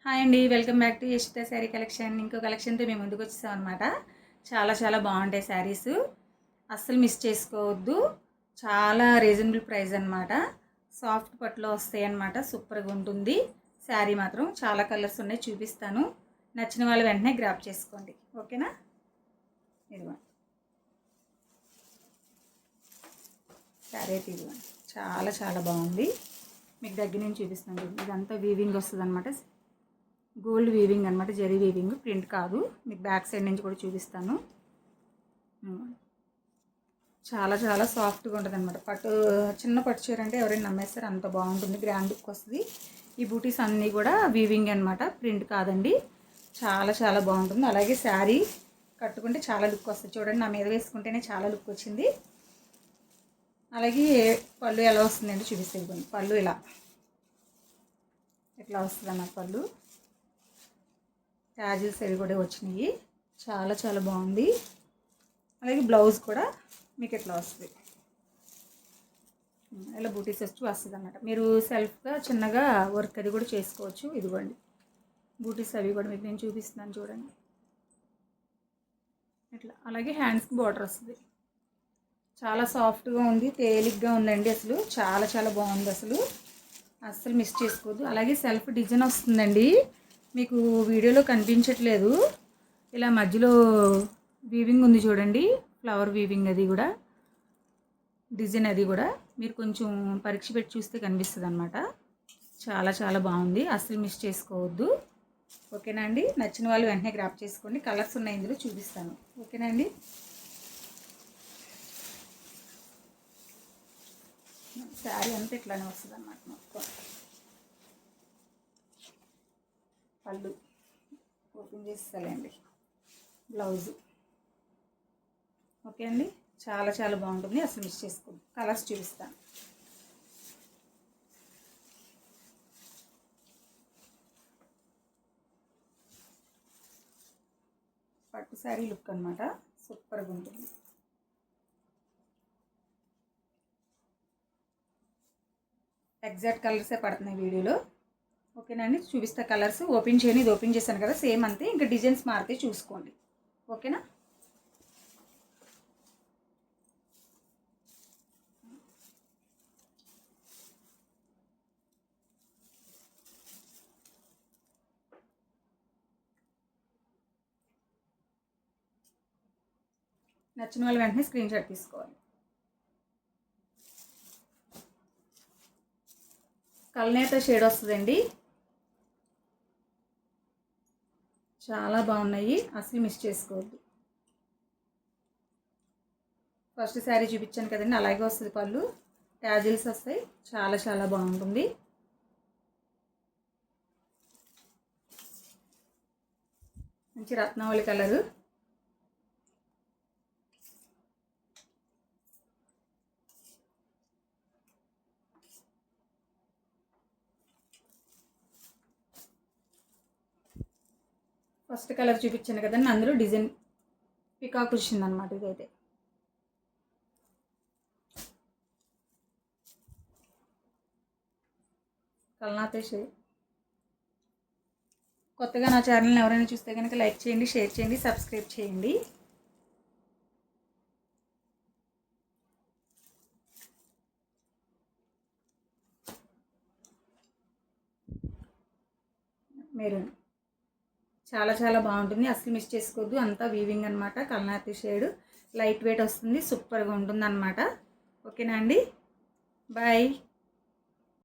Hi అండి, welcome back to Yashita sari collection. ఇంకో కలెక్షన్తో మేము ముందుకు వచ్చేసాం అనమాట. చాలా చాలా బాగుంటాయి శారీస్, అస్సలు మిస్ చేసుకోవద్దు. చాలా రీజనబుల్ ప్రైస్ అనమాట. సాఫ్ట్ పట్టులో వస్తాయి అనమాట. సూపర్గా ఉంటుంది శారీ మాత్రం. చాలా కలర్స్ ఉన్నాయి, చూపిస్తాను. నచ్చిన వాళ్ళు వెంటనే గ్రాప్ చేసుకోండి, ఓకేనా. ఇదిగోండి శారీ అయితే ఇదిగోండి, చాలా చాలా బాగుంది. మీకు దగ్గర నుంచి చూపిస్తాను. ఇదంతా వీవింగ్ వస్తుంది అనమాట. గోల్డ్ వీవింగ్ అనమాట, జరీ వీవింగ్, ప్రింట్ కాదు. మీకు బ్యాక్ సైడ్ నుంచి కూడా చూపిస్తాను. చాలా చాలా సాఫ్ట్గా ఉంటుంది అనమాట. పట్టు చిన్న పట్టు చీర అంటే ఎవరైనా నమ్మేస్తారు, అంత బాగుంటుంది. గ్రాండ్ లుక్ వస్తుంది. ఈ బూటీస్ అన్నీ కూడా వీవింగ్ అనమాట, ప్రింట్ కాదండి. చాలా చాలా బాగుంటుంది. అలాగే శారీ కట్టుకుంటే చాలా లుక్ వస్తుంది. చూడండి, నా మీద వేసుకుంటేనే చాలా లుక్ వచ్చింది. అలాగే పళ్ళు ఎలా వస్తుందండి చూపిస్తాను. పళ్ళు ఇట్లా వస్తుంది అన్నమాట. పళ్ళు ట్యాజిల్స్ అవి కూడా వచ్చినాయి. చాలా చాలా బాగుంది. అలాగే బ్లౌజ్ కూడా మీకు ఎట్లా వస్తుంది, ఇలా బూటీస్ వచ్చి వస్తుంది అన్నమాట. మీరు సెల్ఫ్గా చిన్నగా వర్క్ అది కూడా చేసుకోవచ్చు. ఇదిగోండి బూటీస్ అవి కూడా మీకు నేను చూపిస్తున్నాను, చూడండి ఇట్లా. అలాగే హ్యాండ్స్కి బార్డర్ వస్తుంది. చాలా సాఫ్ట్గా ఉంది, తేలిగ్గా ఉందండి. అసలు చాలా చాలా బాగుంది. అస్సలు మిస్ చేసుకోవద్దు. అలాగే సెల్ఫ్ డిజైన్ వస్తుందండి. మీకు వీడియోలో కనిపించట్లేదు, ఇలా మధ్యలో వీవింగ్ ఉంది చూడండి, ఫ్లవర్ వీవింగ్. అది కూడా డిజైన్, అది కూడా మీరు కొంచెం పరీక్ష పెట్టి చూస్తే కనిపిస్తుంది అనమాట. చాలా చాలా బాగుంది, అస్సలు మిస్ చేసుకోవద్దు, ఓకేనా అండి. నచ్చిన వాళ్ళు వెంటనే గ్రాప్ చేసుకోండి. కలర్స్ ఉన్నాయి ఇందులో, చూపిస్తాను, ఓకేనా అండి. శారీ అంతా ఇట్లానే వస్తుంది అన్నమాట మొత్తం. పళ్ళు ఓపెన్ చేస్తానండి. బ్లౌజు ఓకే అండి. చాలా చాలా బాగుంటుంది, అసలు మిస్ చేసుకోండి. కలర్స్ చూపిస్తాను. పట్టు శారీ లుక్ అనమాట, సూపర్గా ఉంటుంది. ఎగ్జాక్ట్ కలర్సే పడుతున్నాయి వీడియోలో, ఓకేనా అండి. చూపిస్తా కలర్స్. ఓపెన్ చేయని, ఇది ఓపెన్ చేశాను కదా, సేమ్ అంతే. ఇంకా డిజైన్స్ మారితే చూసుకోండి, ఓకేనా. నచ్చిన వాళ్ళు వెంటనే స్క్రీన్ షాట్ తీసుకోవాలి. కల్నేత షేడ్ వస్తుందండి. చాలా బాగున్నాయి, అసలు మిస్ చేసుకోవద్దు. ఫస్ట్ శారీ చూపించాను కదండి, అలాగే వస్తుంది. పళ్ళు ట్యాజిల్స్ వస్తాయి. చాలా చాలా బాగుంటుంది. మంచి రత్నావళి కలరు. ఫస్ట్ కలర్ చూపించాను కదండి, అందులో డిజైన్ పికాక్ వచ్చింది అనమాట. ఇదైతే కల్నాతే షేడ్. కొత్తగా నా ఛానల్ని ఎవరైనా చూస్తే కనుక లైక్ చేయండి, షేర్ చేయండి, సబ్స్క్రైబ్ చేయండి. మెరూన్ చాలా చాలా బాగుంటుంది, అసలు మిస్ చేసుకోవద్దు. అంతా వీవింగ్ అనమాట. కల్నాతి షేడ్ లైట్ వెయిట్ వస్తుంది, సూపర్గా ఉంటుంది అనమాట. ఓకేనా అండి, బాయ్.